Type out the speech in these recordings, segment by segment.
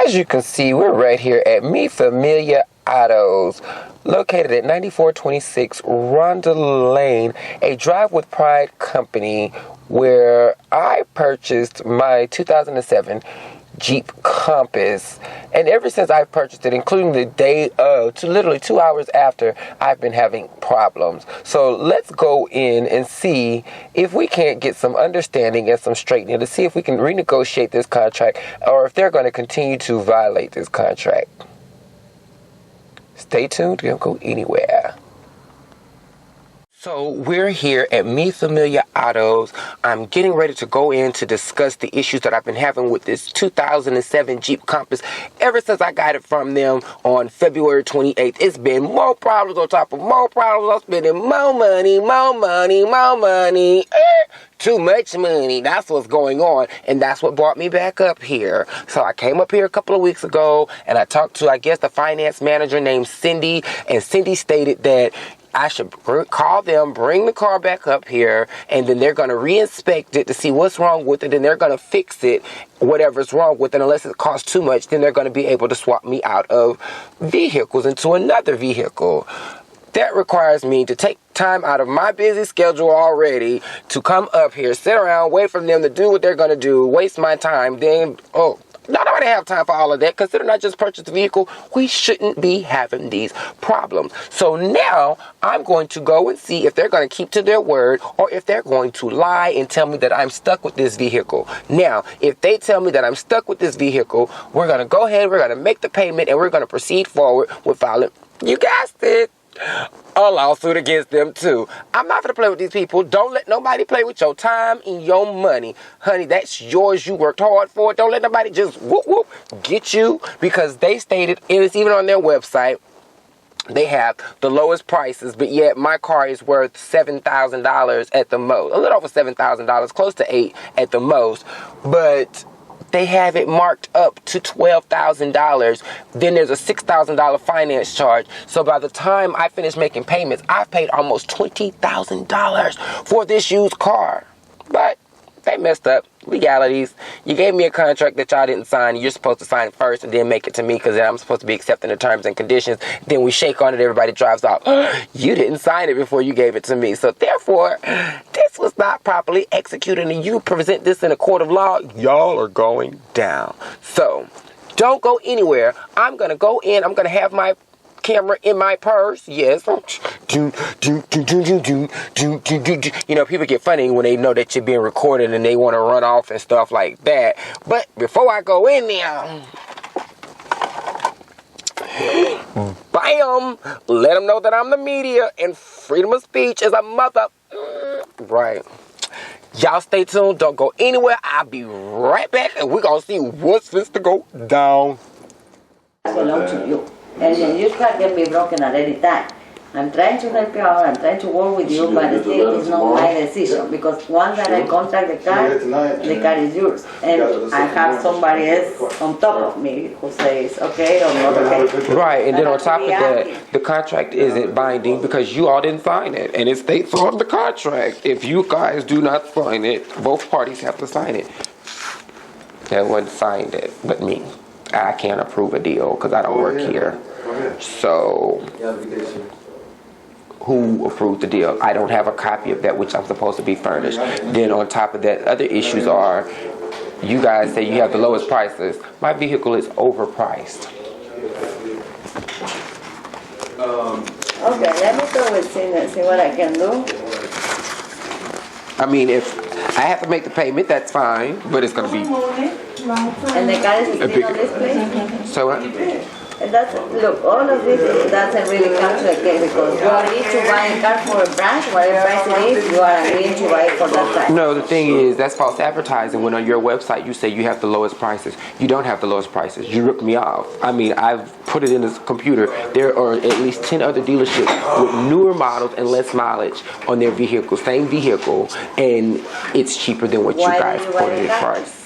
As you can see, we're right here at Mi Familia Autos, located at 9426 Ronda Lane, a Drive with Pride company where I purchased my 2007 Jeep Compass, and ever since I purchased it, including the day of, to literally 2 hours after, I've been having problems. So let's go in and see if we can't get some understanding and some straightening to see if we can renegotiate this contract or if they're going to continue to violate this contract. Stay tuned, don't go anywhere. So we're here at Mi Familia Autos. I'm getting ready to go in to discuss the issues that I've been having with this 2007 Jeep Compass ever since I got it from them on February 28th. It's been more problems on top of more problems. I'm spending more money. Too much money. That's what's going on, and that's what brought me back up here. So I came up here a couple of weeks ago, and I talked to, I guess, the finance manager named Cindy, and Cindy stated that I should call them, bring the car back up here, and then they're going to re-inspect it to see what's wrong with it, and they're going to fix it, whatever's wrong with it. Unless it costs too much, then they're going to be able to swap me out of vehicles into another vehicle. That requires me to take time out of my busy schedule already to come up here, sit around, wait for them to do what they're going to do, waste my time, then, nobody have time for all of that. Considering I just purchased the vehicle, we shouldn't be having these problems. So now I'm going to go and see if they're going to keep to their word or if they're going to lie and tell me that I'm stuck with this vehicle. Now, if they tell me that I'm stuck with this vehicle, we're going to go ahead, we're going to make the payment, and we're going to proceed forward with filing, you guessed it, a lawsuit against them too. I'm not gonna play with these people. Don't let nobody play with your time and your money. Honey, that's yours. You worked hard for it. Don't let nobody just get you, because they stated, and it's even on their website, they have the lowest prices, but yet my car is worth $7,000 at the most. A little over $7,000, close to $8,000 at the most. But they have it marked up to $12,000. Then there's a $6,000 finance charge. So by the time I finish making payments, I've paid almost $20,000 for this used car. But they messed up. Legalities. You gave me a contract that y'all didn't sign. You're supposed to sign it first and then make it to me, because then I'm supposed to be accepting the terms and conditions. Then we shake on it, everybody drives off. You didn't sign it before you gave it to me. So therefore, this was not properly executed, and you present this in a court of law, y'all are going down. So don't go anywhere. I'm going to go in. I'm going to have my camera in my purse. Yes. You know, people get funny when they know that you're being recorded and they want to run off and stuff like that. But before I go in there, bam, let them know that I'm the media and freedom of speech is a mother. Right. Y'all stay tuned. Don't go anywhere. I'll be right back, and we're going to see what's supposed to go down. Belong to you. And your used car can be broken at any time. I'm trying to help you out, I'm trying to work with you, but still it's not my decision, because once that I contract the car is yours. And I have somebody else on top of me who says okay or not okay. Right, and then on top of that, the contract isn't binding because you all didn't sign it. And it states on the contract, if you guys do not sign it, both parties have to sign it. No one signed it but me. I can't approve a deal because I don't work here. So who approved the deal? I don't have a copy of that, which I'm supposed to be furnished. Then on top of that, other issues are, you guys say you have the lowest prices. My vehicle is overpriced. Okay, let me go with see what I can do. I mean, if I have to make the payment, that's fine, but it's going to be... And the car is still on display? So what? Look, all of this doesn't really come to the case, because you agree to buy a car for a brand, whatever price it is, you are agreeing to buy it for that price. No, the thing is, that's false advertising. When on your website you say you have the lowest prices. You don't have the lowest prices. You ripped me off. I mean, I've put it in the computer. There are at least 10 other dealerships with newer models and less mileage on their vehicle, same vehicle, and it's cheaper than what you guys quoted it price.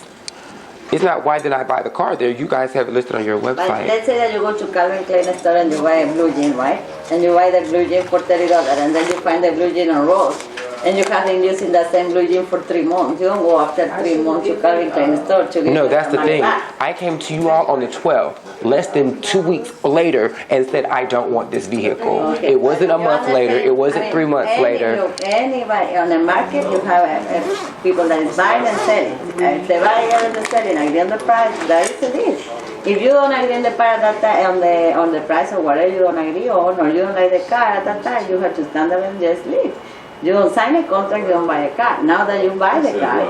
It's not why did I buy the car there. You guys have it listed on your website. But let's say that you go to Calvin Klein store and you buy a blue jean, right? And you buy the blue jean for $30, and then you find the blue jean on Ross, And you have been using the same blue jean for 3 months. You don't go after 3 months to Calvin Klein store to get No, that's the money thing. back. I came to you all on the 12th, less than 2 weeks later, and said I don't want this vehicle. Okay, It wasn't a you month later. understand? It wasn't 3 months later. Look, anybody on the market, you have people that is buying and selling. If they buy and they selling, agree on the price, that is it. If you don't agree on the price at that time, on the price or whatever you don't agree on, or you don't like the car at that time, you have to stand there and just leave. You don't sign a contract, you don't buy a car. Now that you buy the car,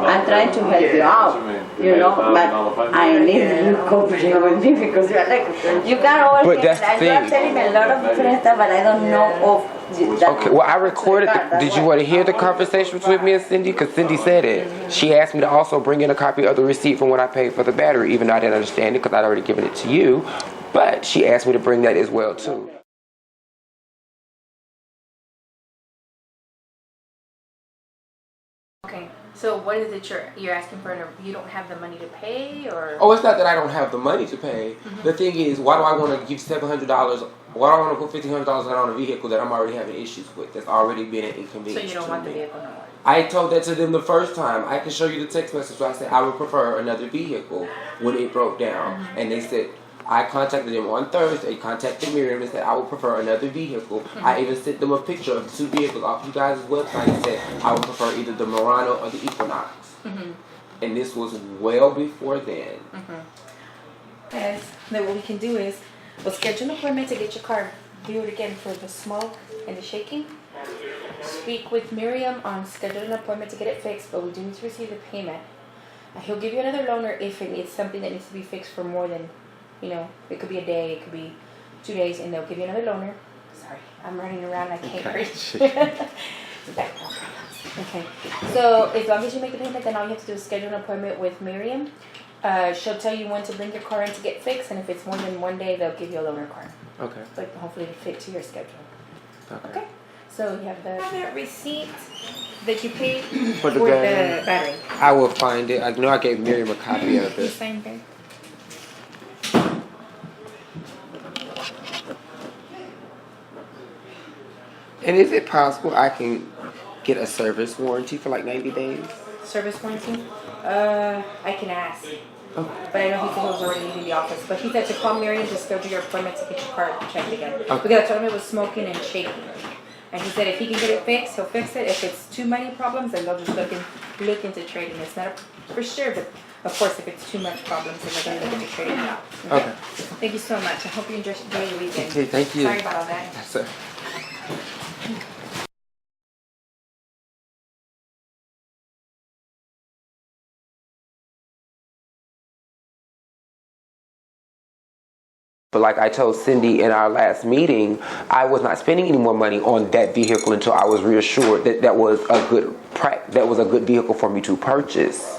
I'm trying to help you out, you know, but I need you cooperate with me because you're like, you can't always But that's the you are thing. telling me a lot of different stuff, but I don't know of that. Okay, well, I recorded. Did you want to hear the conversations with me and Cindy? Because Cindy said it. She asked me to also bring in a copy of the receipt from when I paid for the battery, even though I didn't understand it because I'd already given it to you. But she asked me to bring that as well, too. Okay, so what is it you're asking for? You don't have the money to pay, or? Oh, it's not that I don't have the money to pay. The thing is, why do I want to give $700? Why do I want to put $1,500 on a vehicle that I'm already having issues with? That's already been an inconvenience. So you don't want the vehicle no more? I told that to them the first time. I can show you the text message. So I said I would prefer another vehicle when it broke down, and they said. I contacted them on Thursday, contacted Miriam and said I would prefer another vehicle. I even sent them a picture of the 2 vehicles off you guys' website and said I would prefer either the Murano or the Equinox. And this was well before then. Yes, then what we can do is, we'll schedule an appointment to get your car viewed again for the smoke and the shaking. Speak with Miriam on scheduling an appointment to get it fixed, but we do need to receive the payment. He'll give you another loaner if it's something that needs to be fixed for more than, you know, it could be a day, it could be 2 days, and they'll give you another loaner. Sorry, I'm running around, I can't reach. Okay, so as long as you make the payment, then all you have to do is schedule an appointment with Miriam. She'll tell you when to bring your car in to get fixed, and if it's more than 1 day, they'll give you a loaner car. Okay. But hopefully it'll fit to your schedule. Okay. So you have the receipt that you paid For the battery. I will find it. I know I gave Miriam a copy of You it. signed there. And is it possible I can get a service warranty for like 90 days? Service warranty? I can ask. Okay. But I know he said he was already leaving the office. But he said to call Miriam to schedule your appointment to get your car checked again. Okay. Because I told him it was smoking and shaking. And he said if he can get it fixed, he'll fix it. If it's too many problems, then they'll just look into trading. It's not for sure, but of course, if it's too much problems, then they're going to look into trading it out. Okay. Thank you so much. I hope you enjoy your weekend. Okay, thank you. Sorry about all that. Yes, sir. But like I told Cindy in our last meeting, I was not spending any more money on that vehicle until I was reassured that that was a good vehicle for me to purchase.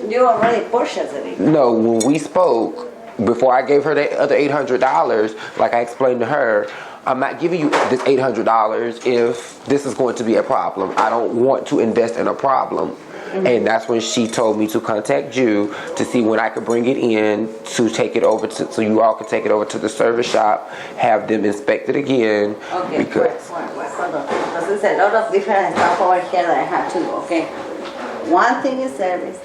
You already purchased it. No, when we spoke, before I gave her the other $800, like I explained to her, I'm not giving you this $800 if this is going to be a problem. I don't want to invest in a problem. And that's when she told me to contact you to see when I could bring it in to take it over to, so you all could take it over to the service shop, have them inspect it again. Okay, Because hold on. Because there's a lot of different stuff over here that I have to do, okay? One thing is service.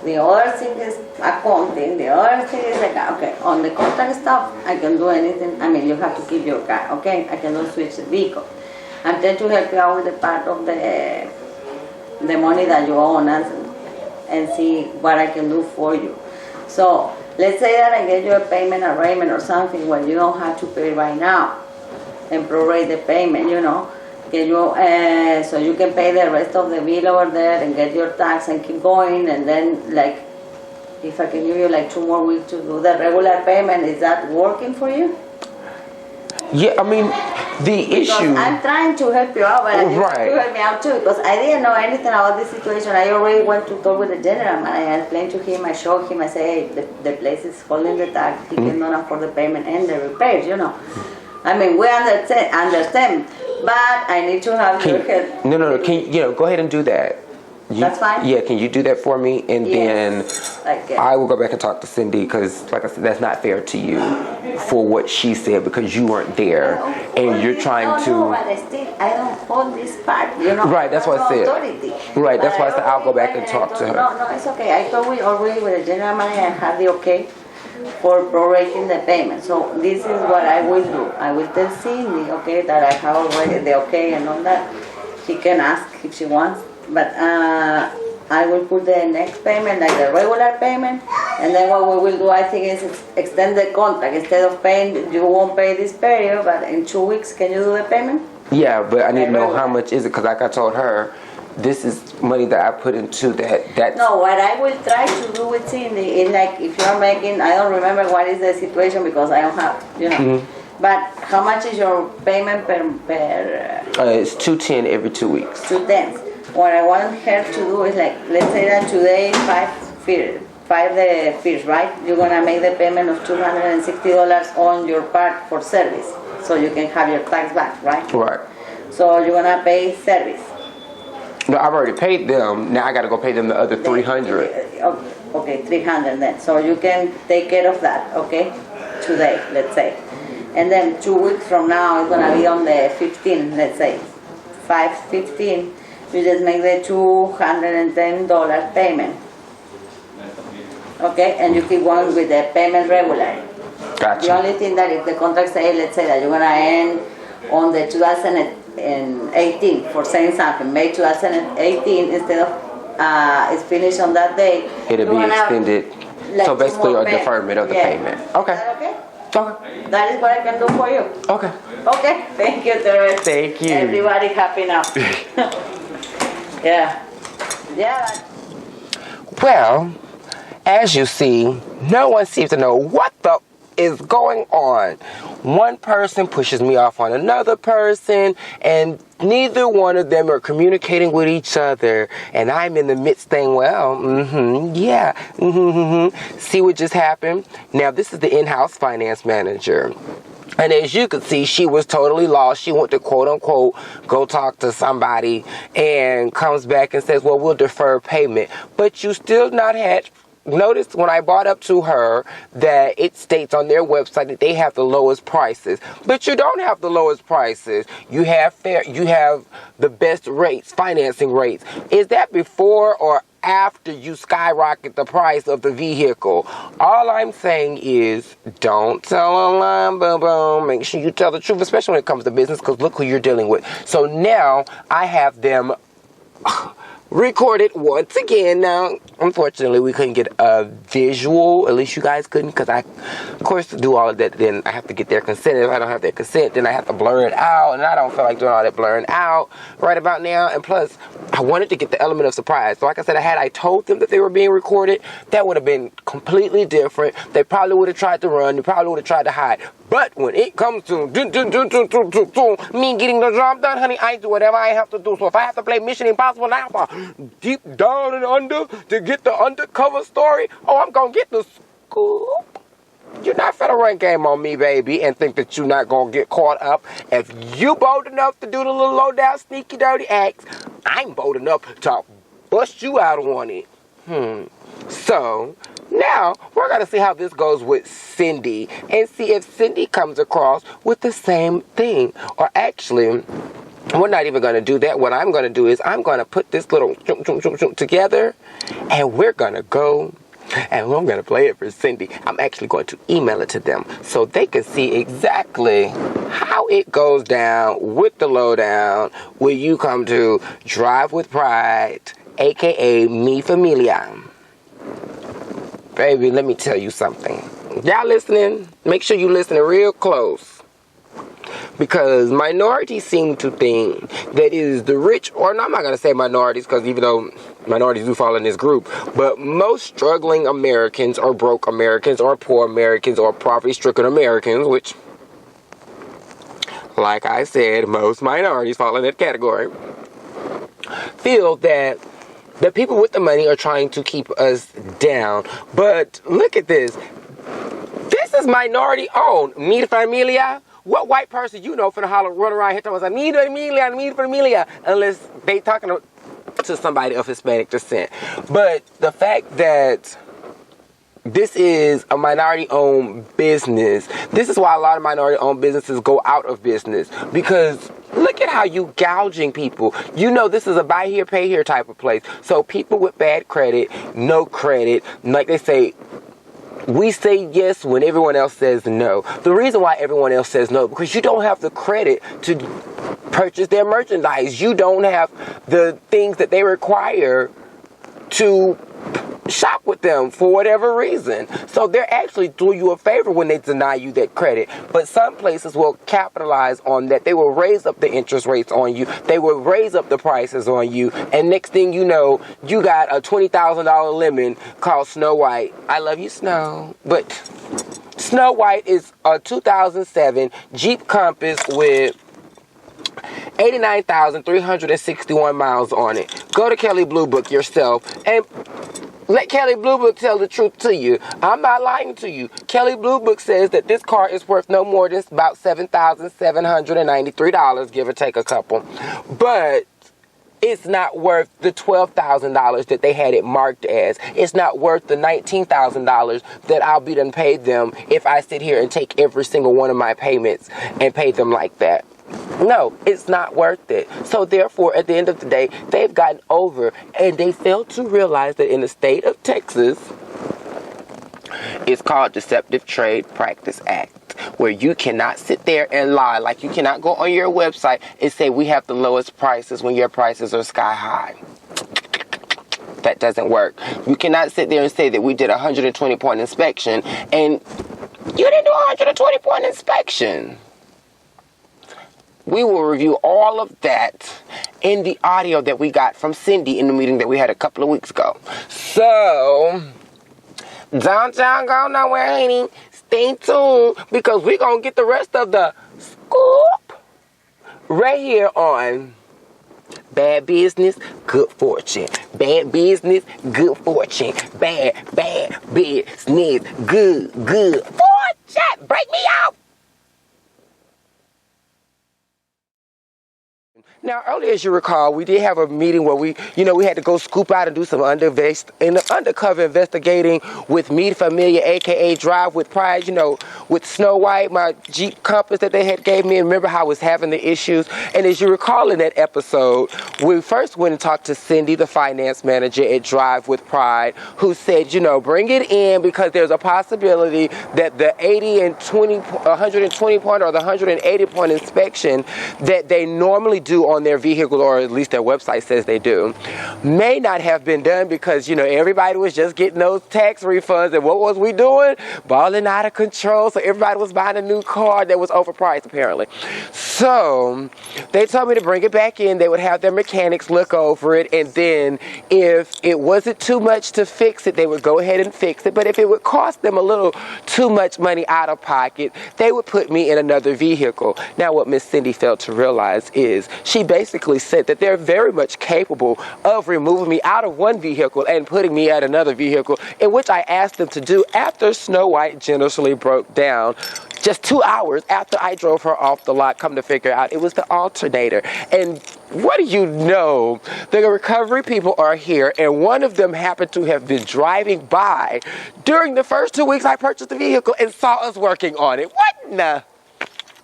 The other thing is accounting. The other thing is like, okay, on the contract stuff, I can do anything. I mean, you have to keep your car, okay? I cannot switch the vehicle. I'm trying to help you out with the part of the money that you owe us and see what I can do for you. So let's say that I get you a payment arrangement or something where you don't have to pay right now and prorate the payment, you know. Can you, so you can pay the rest of the bill over there and get your tax and keep going, and then like if I can give you like 2 more weeks to do the regular payment, is that working for you? yeah, I mean, the Because issue. I'm trying to help you out, but I need Right. you to help me out too, because I didn't know anything about this situation. I already went to talk with the general man. I explained to him, I showed him, I said, hey, the place is holding the tax, he cannot afford the payment and the repairs, you know. I mean, we understand, but I need to have your help. No. Can go ahead and do that, That's fine? Yeah, can you do that for me? And Yes, then I will go back and talk to Cindy, because, like I said, that's not fair to you for what she said, because you weren't there. And you're trying to... No, but still, I don't hold this part, you know. Right, that's what I said. Authority. Right, that's why I said I'll go back and talk to her. No, it's okay. I thought we already with the general manager and had the okay for prorating the payment. So this is what I will do. I will tell Cindy, okay, that I have already the okay and all that. She can ask if she wants, but I will put the next payment like the regular payment, and then what we will do, I think, is extend the contract. Instead of paying, you won't pay this period, but in 2 weeks, can you do the payment? Yeah, but I need to know how much is it, because like I told her, this is money that I put into that. No, what I will try to do with Cindy is like, if you're making, I don't remember what is the situation because I don't have, you know. Mm-hmm. But how much is your payment per it's $210 every 2 weeks. $210. What I want her to do is like, let's say that today five the fees, right? You're gonna make the payment of $260 on your part for service, so you can have your tax back, right? Right. So you're gonna pay service. No, I've already paid them. Now I got to go pay them the other $300. Okay, $300 then. So you can take care of that, okay? Today, let's say. And then 2 weeks from now, it's gonna be on the 15th, let's say. 5/15, you just make the $210 payment. Okay, and you keep going with the payment regular. Gotcha. The only thing that if the contract say, let's say that you're gonna end on the 2018 for saying something, May 2018, instead of it's finished on that day, it'll be extended. Like so basically a payment. deferment of the payment. Okay. Is that okay? Okay. That is what I can do for you. Okay. Okay. Thank you, Teresa. Thank you. Everybody happy now. Yeah. Yeah. Well, as you see, no one seems to know what the is going on. One person pushes me off on another person, and neither one of them are communicating with each other, and I'm in the midst saying, well, see what just happened? Now, this is the in-house finance manager. And as you can see, she was totally lost. She went to, quote unquote, go talk to somebody, and comes back and says, well, we'll defer payment. But you still not had... Notice when I brought up to her that it states on their website that they have the lowest prices, but you don't have the lowest prices. You have the best rates, financing rates. Is that before or after you skyrocket the price of the vehicle? All I'm saying is, don't tell a lie, boom. Make sure you tell the truth, especially when it comes to business, because look who you're dealing with. So now I have them recorded once again. Now, unfortunately, we couldn't get a visual. At least you guys couldn't, because I, of course, do all of that. Then I have to get their consent. If I don't have their consent, then I have to blur it out, and I don't feel like doing all that blurring out right about now. And plus, I wanted to get the element of surprise. So like I said, had I told them that they were being recorded, that would have been completely different. They probably would have tried to run. They probably would have tried to hide. But when it comes to me getting the job done, honey, I do whatever I have to do. So if I have to play Mission Impossible now for deep down and under to get the undercover story, I'm going to get the scoop. You're not finna run game on me, baby, and think that you're not going to get caught up. If you bold enough to do the little low-down, sneaky, dirty acts, I'm bold enough to bust you out on it. So, now, we're going to see how this goes with Cindy and see if Cindy comes across with the same thing. Or actually, we're not even going to do that. What I'm going to do is I'm going to put this little together, and we're going to go, and I'm going to play it for Cindy. I'm actually going to email it to them so they can see exactly how it goes down with the lowdown when you come to Drive with Pride, a.k.a. Mi Familia. Baby, let me tell you something. Y'all listening? Make sure you listening real close. Because minorities seem to think that it is the rich, or no, I'm not going to say minorities, because even though minorities do fall in this group, but most struggling Americans, or broke Americans, or poor Americans, or poverty-stricken Americans, which, like I said, most minorities fall in that category, feel that the people with the money are trying to keep us down. But look at this. This is minority owned. Mi Familia. What white person you know finna holler, run around here talking about Mi Familia, Mi Familia? Unless they talking about to somebody of Hispanic descent. But the fact that this is a minority-owned business, this is why a lot of minority-owned businesses go out of business, because look at how you gouging people. You know this is a buy here, pay here type of place. So people with bad credit, no credit, like they say, we say yes when everyone else says no. The reason why everyone else says no, because you don't have the credit to purchase their merchandise. You don't have the things that they require to shop with them for whatever reason. So they're actually doing you a favor when they deny you that credit. But some places will capitalize on that. They will raise up the interest rates on you. They will raise up the prices on you. And next thing you know, you got a $20,000 lemon called Snow White. I love you, Snow. But Snow White is a 2007 Jeep Compass with 89,361 miles on it. Go to Kelley Blue Book yourself and let Kelley Blue Book tell the truth to you. I'm not lying to you. Kelley Blue Book says that this car is worth no more than about $7,793, give or take a couple. But it's not worth the $12,000 that they had it marked as. It's not worth the $19,000 that I'll be done paid them if I sit here and take every single one of my payments and pay them like that. No, it's not worth it. So therefore, at the end of the day, they've gotten over, and they failed to realize that in the state of Texas, it's called Deceptive Trade Practice Act, where you cannot sit there and lie. Like, you cannot go on your website and say we have the lowest prices when your prices are sky high. That doesn't work. You cannot sit there and say that we did a 120-point inspection and you didn't do a 120-point inspection. We will review all of that in the audio that we got from Cindy in the meeting that we had a couple of weeks ago. So, don't y'all go nowhere, honey. Stay tuned, because we're going to get the rest of the scoop right here on Bad Business, Good Fortune. Bad Business, Good Fortune. Bad business, good fortune. Break me out. Now, earlier, as you recall, we did have a meeting where we had to go scoop out and do some undercover investigating with Mi Familia, a.k.a. Drive with Pride, with Snow White, my Jeep Compass that they had gave me. And remember how I was having the issues? And as you recall in that episode, we first went and talked to Cindy, the finance manager at Drive with Pride, who said, bring it in because there's a possibility that the 120 point or the 180 point inspection that they normally do on their vehicle, or at least their website says they do, may not have been done because, everybody was just getting those tax refunds. And what was we doing? Balling out of control. So everybody was buying a new car that was overpriced, apparently. So they told me to bring it back in. They would have their mechanics look over it. And then if it wasn't too much to fix it, they would go ahead and fix it. But if it would cost them a little too much money out of pocket, they would put me in another vehicle. Now, what Miss Cindy failed to realize is she basically said that they're very much capable of removing me out of one vehicle and putting me at another vehicle, in which I asked them to do after Snow White generously broke down just 2 hours after I drove her off the lot. Come to figure out, it was the alternator. And what do you know? The recovery people are here, and one of them happened to have been driving by during the first 2 weeks I purchased the vehicle and saw us working on it.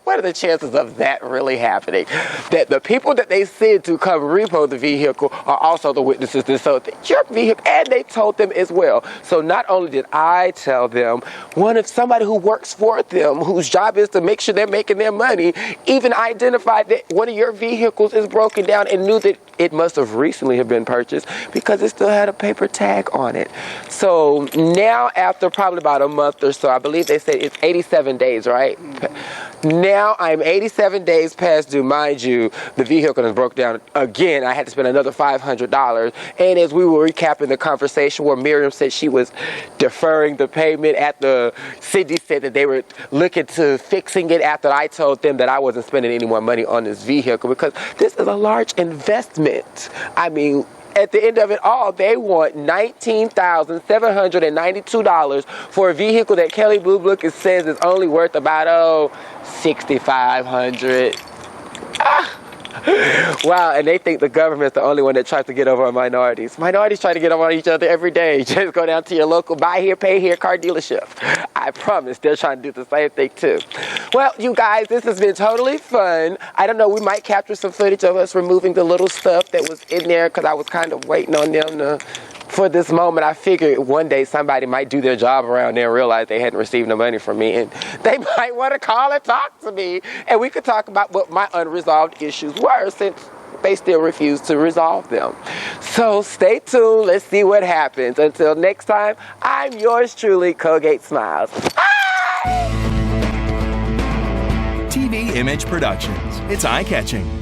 What are the chances of that really happening? That the people that they send to come repo the vehicle are also the witnesses that sold your vehicle, and they told them as well. So not only did I tell them, somebody who works for them, whose job is to make sure they're making their money, even identified that one of your vehicles is broken down and knew that it must have recently have been purchased because it still had a paper tag on it. So now, after probably about a month or so, I believe they said it's 87 days, right? Now I'm 87 days past due. Mind you, the vehicle has broke down again. I had to spend another $500. And as we were recapping the conversation where Miriam said she was deferring the payment Cindy said that they were looking to fixing it after I told them that I wasn't spending any more money on this vehicle because this is a large investment. I mean, at the end of it all, they want $19,792 for a vehicle that Kelley Blue Book says is only worth about $6,500. Wow, and they think the government's the only one that tries to get over on minorities. Minorities try to get over on each other every day. Just go down to your local buy here, pay here car dealership. I promise they're trying to do the same thing too. Well, you guys, this has been totally fun. I don't know, we might capture some footage of us removing the little stuff that was in there because I was kind of waiting on them for this moment. I figured one day somebody might do their job around there and realize they hadn't received no money from me, and they might want to call and talk to me, and we could talk about what my unresolved issues were since they still refuse to resolve them. So stay tuned. Let's see what happens. Until next time, I'm yours truly, Colgate Smilez. TV Image Productions. It's eye-catching.